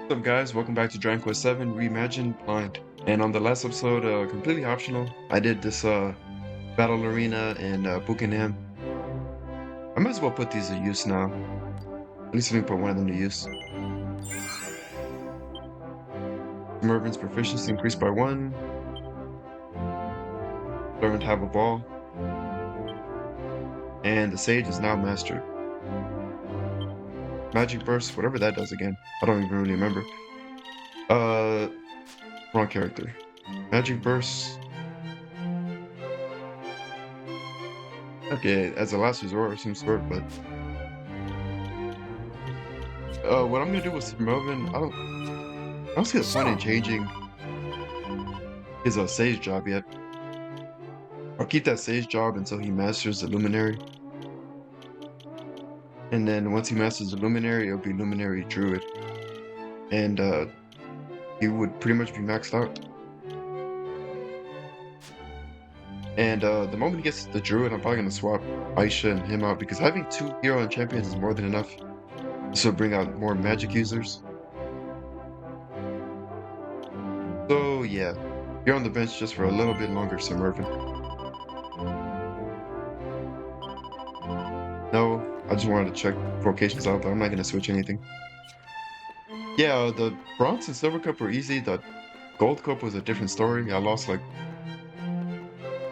What's up, guys? Welcome back to Dragon Quest VII Reimagined Blind. And on the last episode, completely optional, I did this battle arena in Buckingham. I might as well put these to use now. At least let me put one of them to use. Mervin's proficiency increased by 1. Learned to have a ball. And the Sage is now mastered. Magic Burst, whatever that does again. I don't even really remember. Wrong character. Magic Burst. Okay, as a last resort or some sort, but what I'm gonna do with Mervin, I don't see the point in changing his Sage job yet. I'll keep that Sage job until he masters the Luminary. And then once he masters the Luminary, it'll be Luminary Druid. And he would pretty much be maxed out. And the moment he gets the Druid, I'm probably gonna swap Aisha and him out because having 2 hero and champions is more than enough. This will bring out more magic users. So yeah, you're on the bench just for a little bit longer, Sir Mervin. No, I just wanted to check vocations out, but I'm not gonna switch anything. Yeah, the Bronze and Silver Cup were easy. The Gold Cup was a different story. I lost like,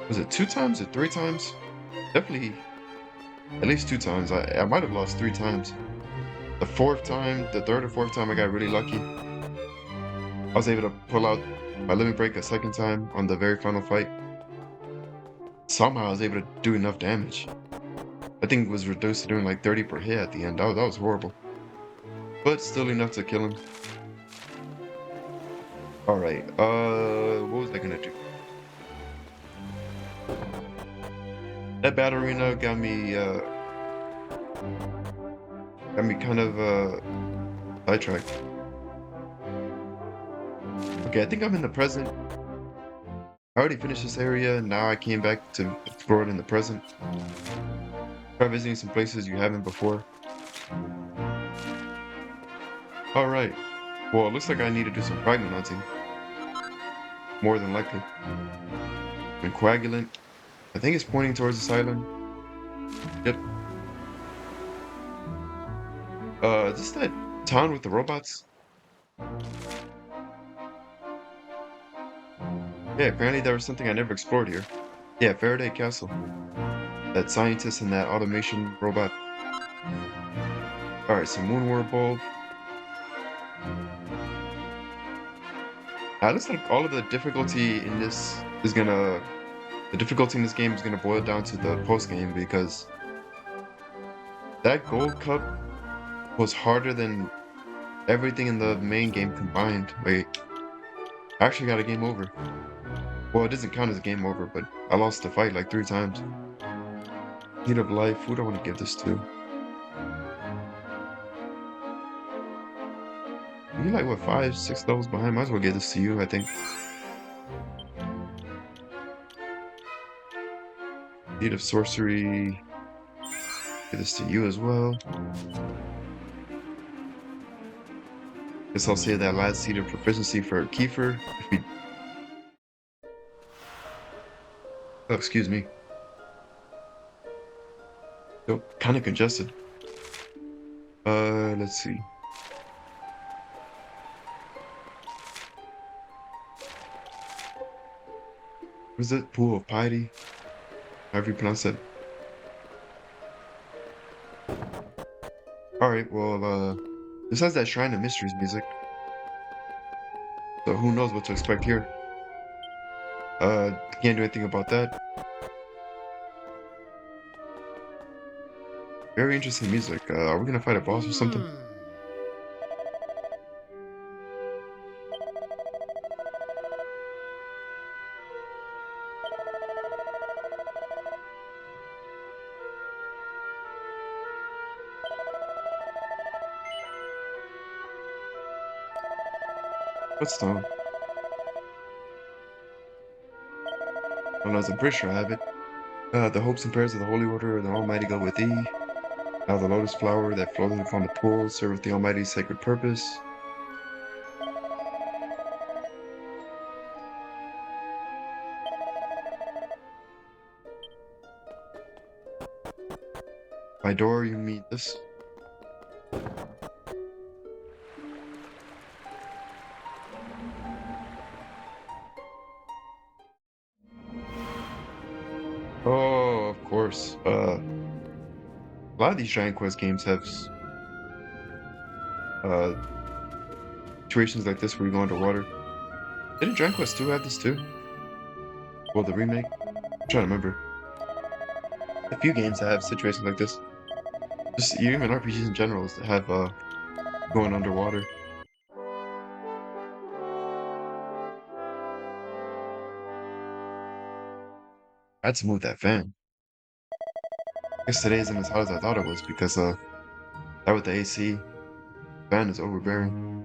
was it 2 times or 3 times? Definitely at least 2 times. I might have lost 3 times. The 4th time, the 3rd or 4th time, I got really lucky. I was able to pull out my limit break a 2nd time on the very final fight. Somehow I was able to do enough damage. I think it was reduced to doing like 30 per hit at the end. That was horrible. But still enough to kill him. Alright, what was I gonna do? That battle arena got me kind of sidetracked. Okay, I think I'm in the present. I already finished this area, and now I came back to explore it in the present. Try visiting some places you haven't before. Alright, well, it looks like I need to do some fragment hunting. More than likely. And Coagulant, I think it's pointing towards this island. Yep. Is this that town with the robots? Yeah, apparently there was something I never explored here. Yeah, Faraday Castle. That scientist and that automation robot. Alright, so Moonward Bulb. Now, it looks like all of the difficulty in this is gonna... The difficulty in this game is gonna boil down to the post-game because that Gold Cup was harder than everything in the main game combined. Wait, I actually got a game over. Well, it doesn't count as a game over, but I lost the fight like 3 times. Need of Life, who do I want to give this to? You're like, what, 5, 6 levels behind? Might as well give this to you, I think. Need of Sorcery. Give this to you as well. Guess I'll save that last seed of proficiency for Kiefer. Oh, excuse me. Oh, kind of congested. Let's see. What is it? Pool of Piety? However you pronounce it. Alright, well, this has that Shrine of Mysteries music. So who knows what to expect here. Can't do anything about that. Very interesting music. Are we gonna fight a boss or something? What stone? I don't know, I'm pretty sure I have it. The hopes and prayers of the Holy Order of the Almighty go with thee. Now the lotus flower that floateth upon the pool serveth the Almighty's sacred purpose. By door, you mean this? Oh, of course. A lot of these Dragon Quest games have uh situations like this where you go underwater. Didn't Dragon Quest 2 have this too? Well, the remake? I'm trying to remember. A few games that have situations like this. Just even RPGs in general that have going underwater. I had to move that fan. I guess today isn't as hot as I thought it was because that with the AC, fan is overbearing.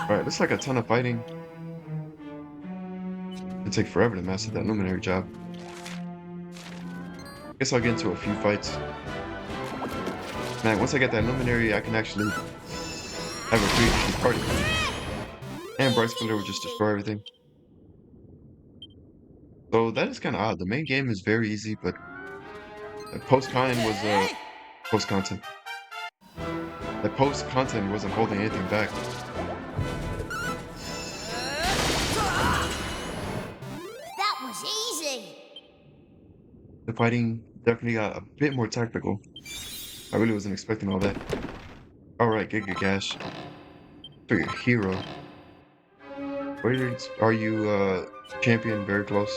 Alright, looks like a ton of fighting. It'll take forever to master that luminary job. Guess I'll get into a few fights. Man, once I get that luminary, I can actually have a pretty decent party. And Bright Splitter will just destroy everything. So that is kind of odd. The main game is very easy, but the post-content was post-content. The post-content wasn't holding anything back. That was easy. The fighting definitely got a bit more tactical. I really wasn't expecting all that. Alright, Giga Gash. So your hero. Where are you champion very close?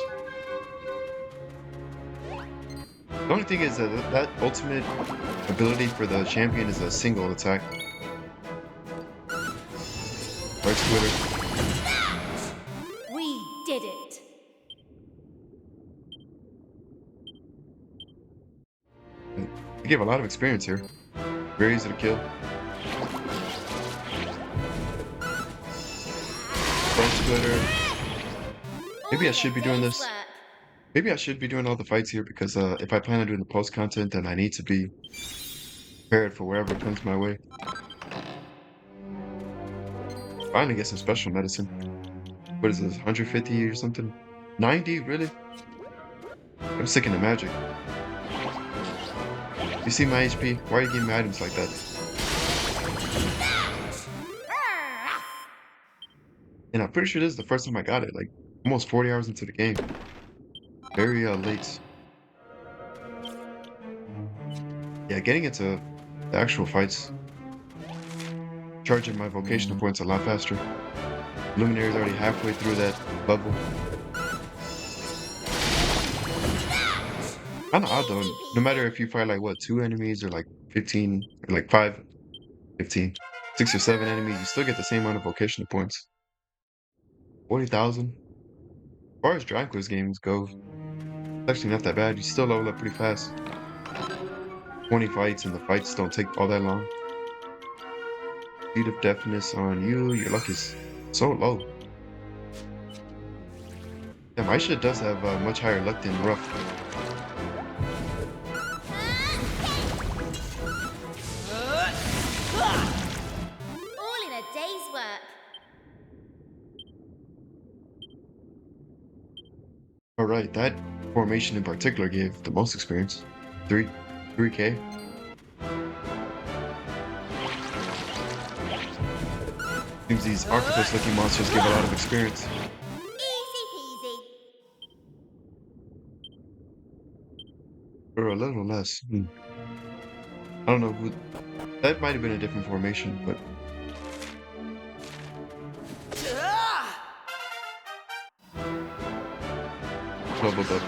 The only thing is that that ultimate ability for the champion is a single attack. Right, Twitter. We did it. You give a lot of experience here. Very easy to kill. Right, Twitter. Maybe I should be doing this. Maybe I should be doing all the fights here because if I plan on doing the post content, then I need to be prepared for wherever comes my way. Finally get some special medicine. What is this, 150 or something? 90, really? I'm sticking to magic. You see my HP? Why are you giving me items like that? And I'm pretty sure this is the first time I got it, like almost 40 hours into the game. Very late. Yeah, getting into the actual fights. Charging my vocational points a lot faster. Luminary's already halfway through that level. Kinda odd though, no matter if you fight like what, 2 enemies or like 15, or like 5, 15, 6 or 7 enemies, you still get the same amount of vocational points. 40,000. As far as Dragon Quest games go, it's actually not that bad. You still level up pretty fast. 20 fights and the fights don't take all that long. Speed of deafness on you, your luck is so low. Yeah, my shit does have much higher luck than rough. All in a day's work. Alright, that formation in particular gave the most experience. 3K. Seems these octopus looking monsters give a lot of experience. Easy peasy. Or a little less. I don't know who. That might have been a different formation, but leveled up.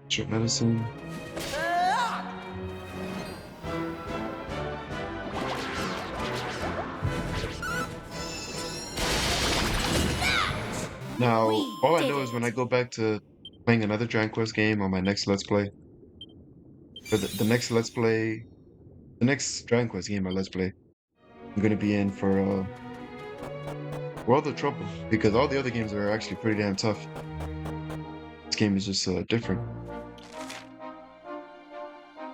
Short medicine. Now, all I know is when I go back to playing another Dragon Quest game on my next Let's Play, or the next Let's Play, the next Dragon Quest game I Let's Play, I'm gonna be in for World of Trouble, because all the other games are actually pretty damn tough. This game is just different.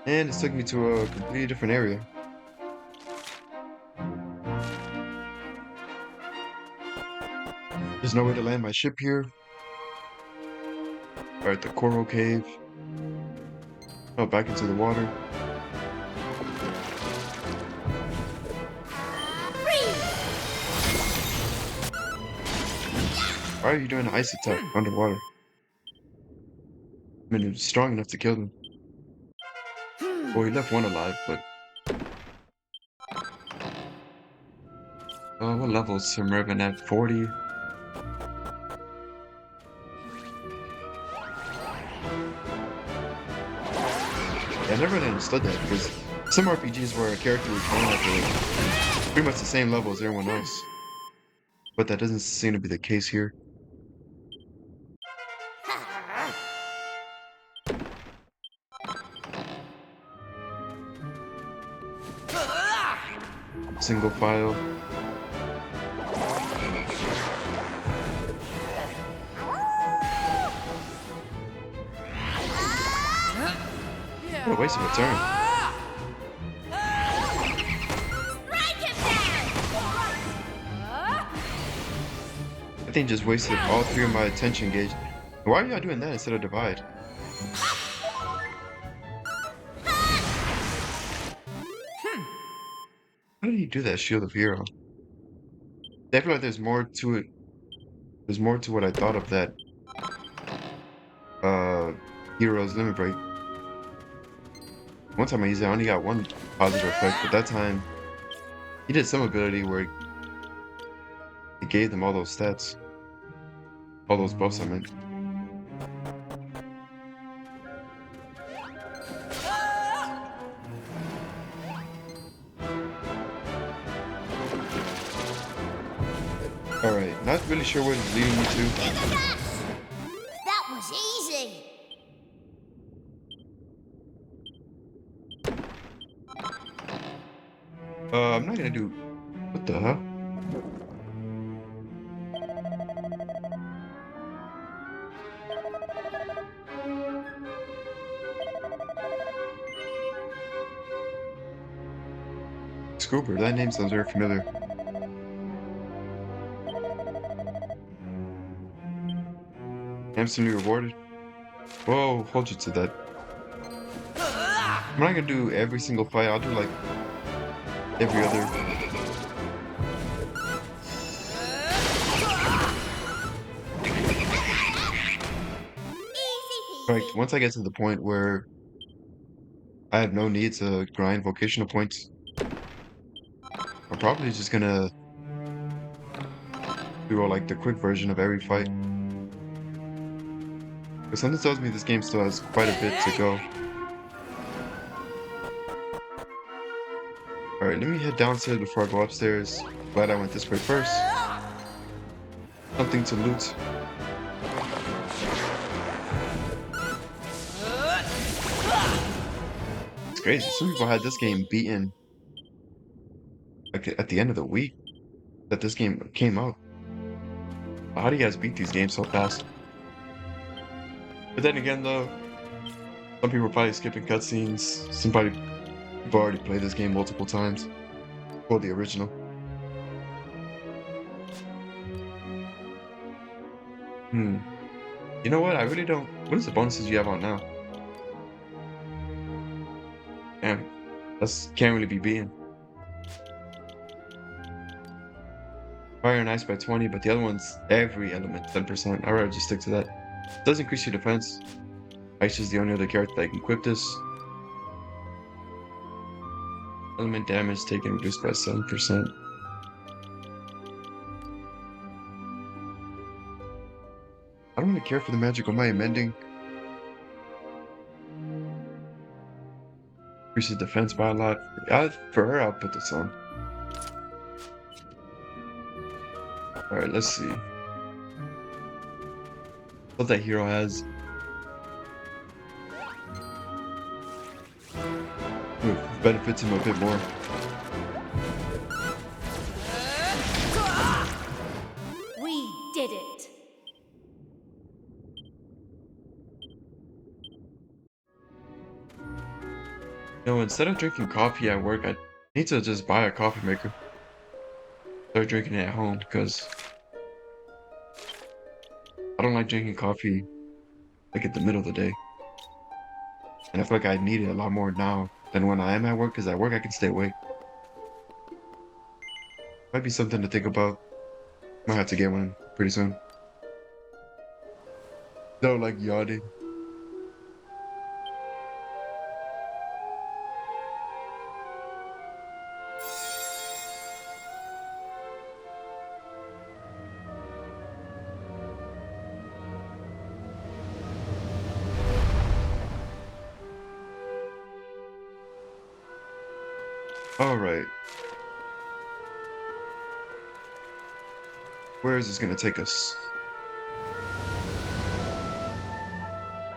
And it took me to a completely different area. There's no way to land my ship here. Alright, the coral cave. Oh, back into the water. Why are you doing an ice attack underwater? I mean, it was strong enough to kill them. Well, he left one alive, but... what level is Mervin at? 40? Yeah, I never really understood that, because some RPGs where a character would come up with pretty much the same level as everyone else. But that doesn't seem to be the case here. Single file. What a waste of a turn. Strike him down! I think just wasted all three of my attention gauge. Why are y'all doing that instead of divide? How did he do that, Shield of Hero? I feel like there's more to it. There's more to what I thought of that Hero's Limit Break. One time I used it, I only got one positive effect, but that time he did some ability where it gave them all those stats. All those buffs, I meant. Alright, not really sure what it's leading me to. That was easy. I'm not gonna do... What the hell? Scooper, that name sounds very familiar. Handsomely rewarded? Whoa, hold you to that. I'm not gonna do every single fight, I'll do like every other. Easy Like, peasy. once I get to the point where I have no need to grind vocational points, I'm probably just gonna do like the quick version of every fight. But something tells me this game still has quite a bit to go. Alright, let me head downstairs before I go upstairs. Glad I went this way first. Something to loot. It's crazy. Some people had this game beaten like at the end of the week that this game came out. How do you guys beat these games so fast? But then again, though, some people are probably skipping cutscenes. People already played this game multiple times. Well, the original. Hmm. You know what? I really don't. What is the bonuses you have on now? Damn, that's can't really be beaten. Fire and ice by 20, but the other one's every element 10%. I'd rather just stick to that. It does increase your defense. Ice is the only other character that can equip this. Element damage taken reduced by 7%. I don't really care for the magical Maya mending. Increases defense by a lot. For her, I'll put this on. Alright, let's see. What that hero has. Ooh, benefits him a bit more. We did it. No, instead of drinking coffee at work, I need to just buy a coffee maker. Start drinking it at home because I don't like drinking coffee like at the middle of the day. And I feel like I need it a lot more now than when I am at work, because at work I can stay awake. Might be something to think about. Might have to get one pretty soon. Don't like yawning. All right. Where is this gonna take us?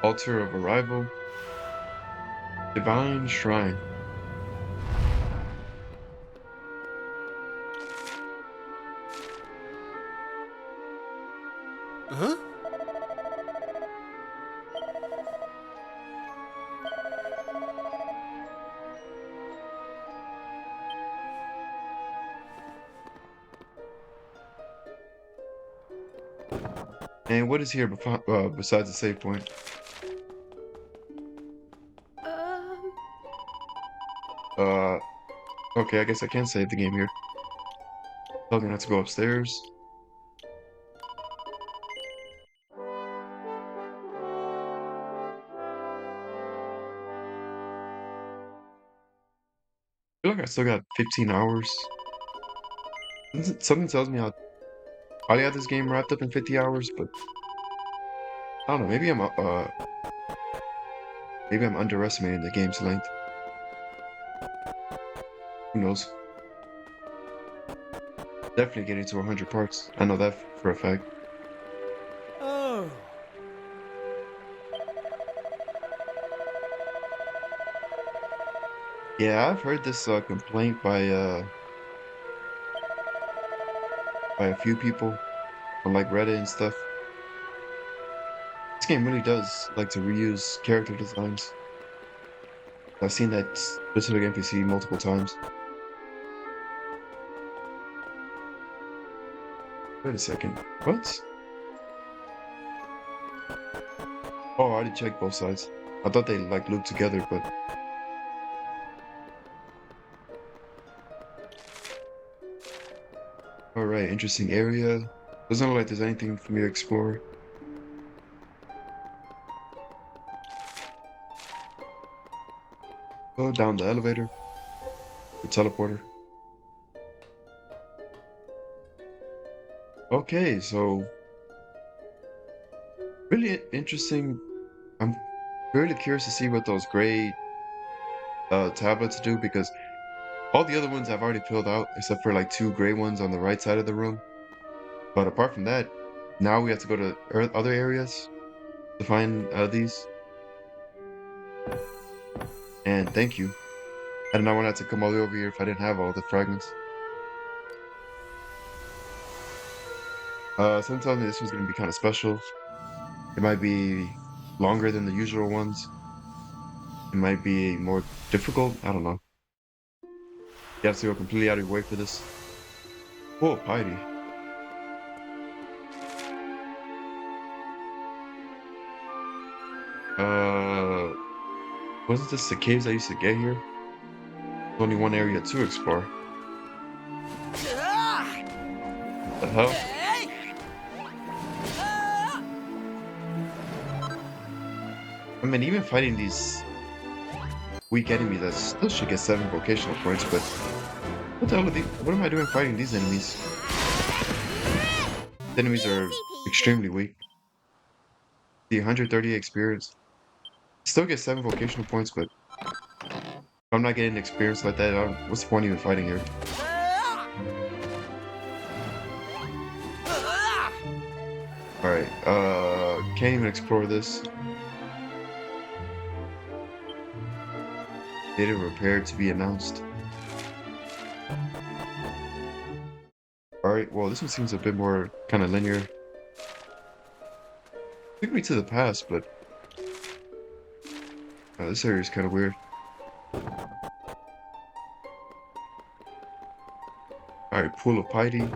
Altar of Arrival. Divine Shrine. Huh? And what is here besides the save point? Um, Uh, okay, I guess I can save the game here. I'm gonna have to go upstairs. I feel like I still got 15 hours. Something tells me I'll probably have this game wrapped up in 50 hours, but I don't know. Maybe I'm underestimating the game's length. Who knows? Definitely getting to 100 parts. I know that for a fact. Oh. Yeah, I've heard this complaint by a few people on like Reddit and stuff. This game really does like to reuse character designs. I've seen that specific NPC multiple times. Wait a second. What? Oh, I already checked both sides. I thought they like looped together, but alright, interesting area. Doesn't look like there's anything for me to explore. Go down the elevator. The teleporter. Okay, so really interesting. I'm really curious to see what those gray tablets do, because all the other ones I've already filled out except for like two gray ones on the right side of the room. But apart from that, now we have to go to other areas to find these. And thank you. I did not want to have to come all the way over here if I didn't have all the fragments. Someone told me this was going to be kind of special. It might be longer than the usual ones. It might be more difficult. I don't know. You have to go completely out of your way for this. Whoa, piety. Uh, wasn't this the caves I used to get here? There's only one area to explore. What the hell? I mean, even fighting these weak enemies, I still should get 7 vocational points, but what the hell are these? What am I doing fighting these enemies? The enemies are easy peasy. extremely weak. The 130 experience. Still get 7 vocational points, but if I'm not getting experience like that, what's the point even fighting here? Alright, can't even explore this. Data repair to be announced. Alright, well, this one seems a bit more kind of linear. Took me to the past, but this area is kind of weird. Alright, Pool of Piety.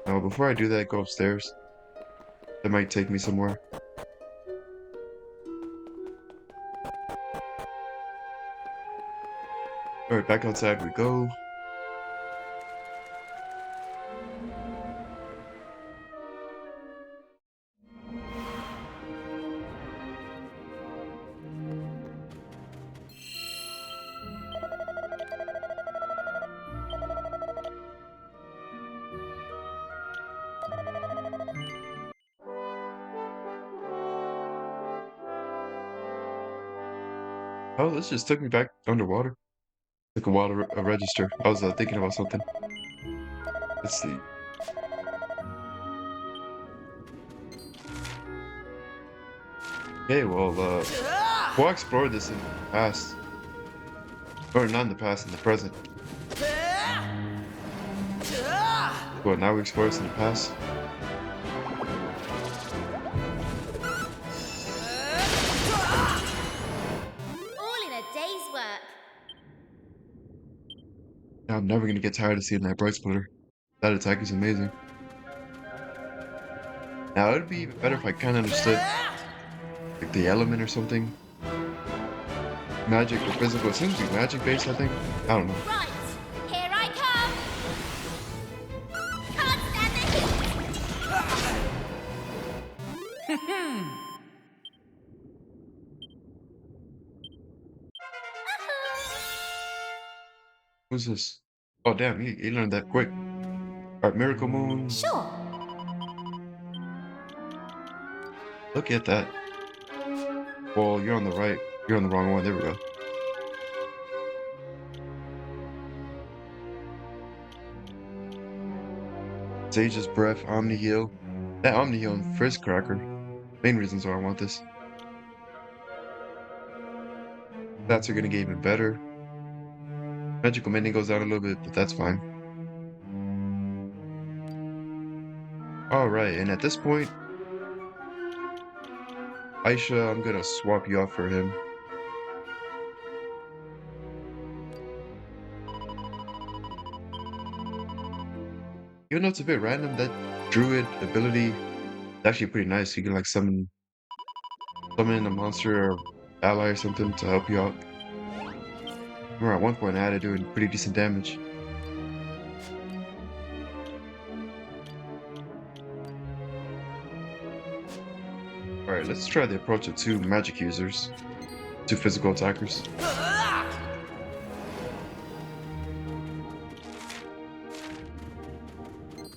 Now, before I do that, go upstairs. That might take me somewhere. Alright, back outside we go. Oh, this just took me back underwater. Took a while to register. I was thinking about something. Let's see. Okay, well, we'll explore this in the past. Or not in the past, in the present. Well, now we explore this in the past. All in a day's work. Now, I'm never gonna get tired of seeing that bright splitter. That attack is amazing. Now, it would be even better if I kind of understood like the element or something. Magic or physical. It seems to be magic based, I think. I don't know. Right, here I come. Can't stand the heat. Who's this? Oh, damn, he learned that quick. Alright, Miracle Moon. Sure. Look at that. Well, you're on the right. You're on the wrong one. There we go. Sage's Breath, Omni Heal. That Omni Heal and Frizz Cracker. Main reasons why I want this. Stats are gonna get even better. Magical Mending goes down a little bit, but that's fine. Alright, and at this point, Aisha, I'm gonna swap you off for him. Even though it's a bit random, that druid ability is actually pretty nice. You can like summon in a monster or ally or something to help you out. Remember at one point I had it doing pretty decent damage. Alright, let's try the approach of two magic users. Two physical attackers.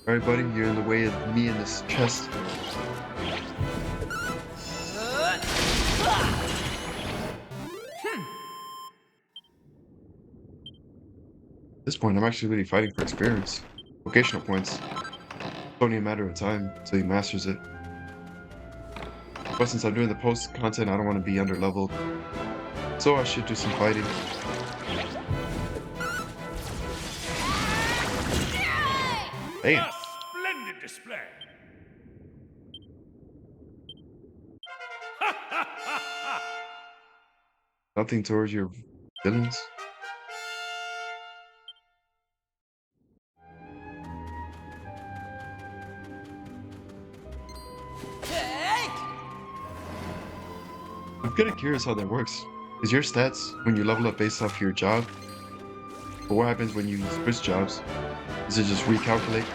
Alright, buddy, you're in the way of me in this chest. At this point, I'm actually really fighting for experience. Vocational points. It's only a matter of time until he masters it. But since I'm doing the post content, I don't want to be under-leveled. So I should do some fighting. Damn. A splendid display. Nothing towards your villains? I'm kind of curious how that works. Is your stats when you level up based off your job? Or what happens when you switch jobs? Does it just recalculate?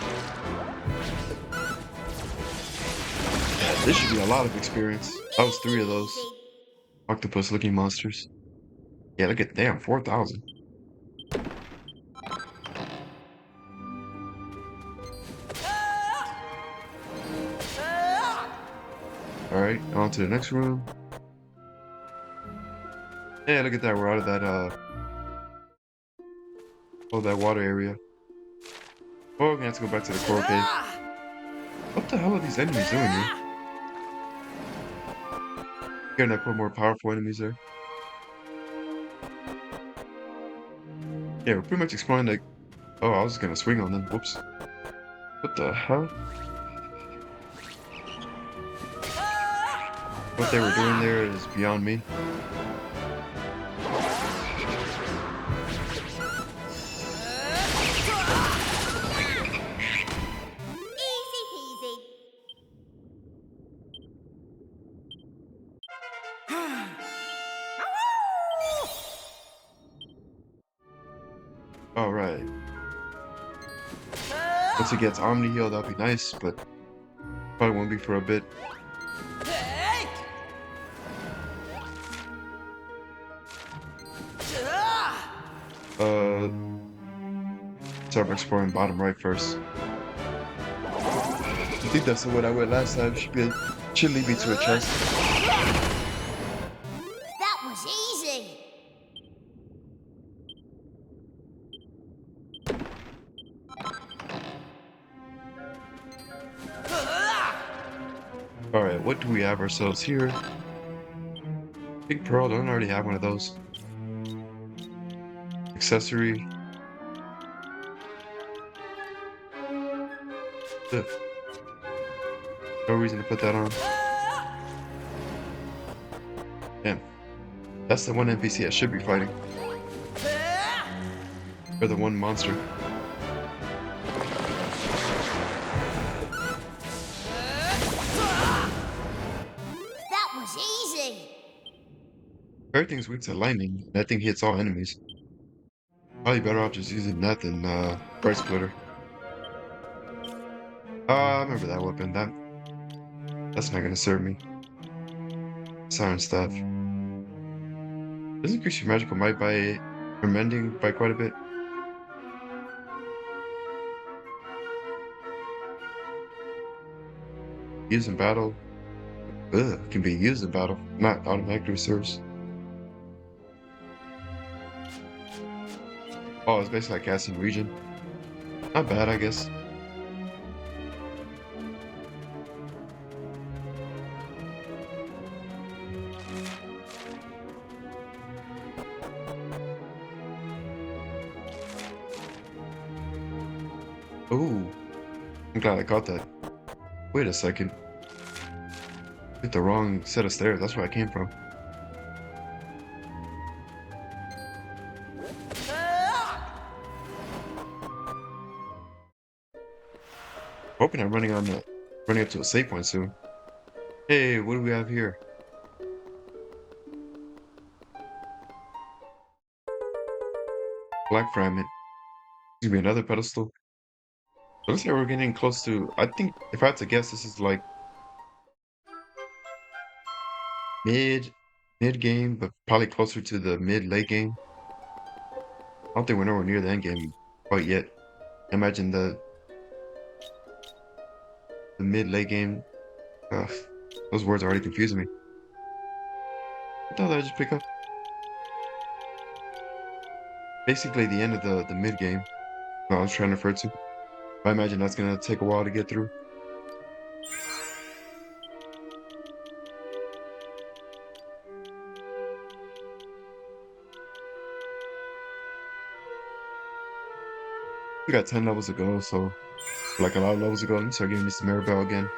Yeah, this should be a lot of experience. That was 3 of those. Octopus looking monsters. Yeah, look at damn 4,000. Alright, on to the next room. Yeah, look at that, we're out of that that water area. Oh, we're gonna have to go back to the coral cave. What the hell are these enemies doing here? Gonna put more powerful enemies there. Yeah, we're pretty much exploring like... Oh, I was gonna swing on them. Whoops. What the hell? What they were doing there is beyond me. Alright. Once he gets Omni Heal, that'd be nice, but probably won't be for a bit. Uh, start by exploring bottom right first. I think that's the one I went last time. Should lead me to a chest. That was easy. Alright, what do we have ourselves here? Big Pearl, don't already have one of those. Accessory. Ugh. No reason to put that on. Damn. That's the one NPC I should be fighting. Or the one monster. That was easy. Everything's weak to lightning. That thing hits all enemies. Probably better off just using that than Bright Splitter. I remember that weapon. That's not gonna serve me. Siren Staff. Doesn't increase your magical might by or mending by quite a bit. Used in battle. Ugh, can be used in battle, not automatically reserves. Oh, it's basically like casting region. Not bad, I guess. Ooh, I'm glad I got that. Wait a second. Hit the wrong set of stairs. That's where I came from. Hoping I'm running up to a save point soon. Hey, what do we have here? Black fragment. Excuse me, another pedestal. It looks like we're getting close to. I think if I had to guess, this is like mid game, but probably closer to the late game. I don't think we're nowhere near the end game quite yet. Imagine the late game. Ugh, those words are already confusing me. What the hell did I just pick up? Basically the end of the mid game. I was trying to refer to. I imagine that's gonna take a while to get through. We got 10 levels to go, so like a lot of levels to go, let me start giving me some Maribel again.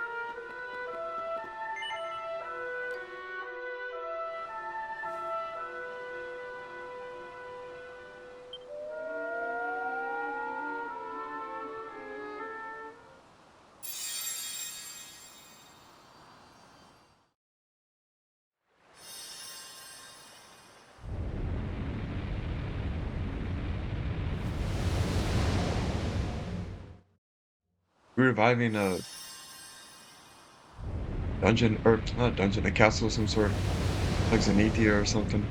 We're reviving a dungeon, or not a dungeon, a castle of some sort, like Zenithia or something.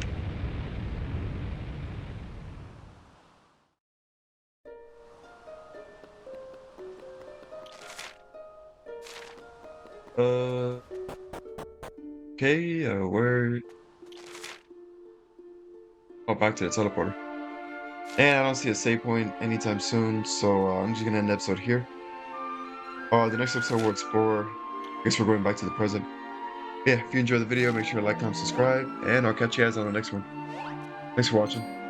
Okay, where? Oh, back to the teleporter. And I don't see a save point anytime soon, so I'm just gonna end the episode here. The next episode we'll explore. I guess we're going back to the present. Yeah, if you enjoyed the video, make sure to like, comment, subscribe, and I'll catch you guys on the next one. Thanks for watching.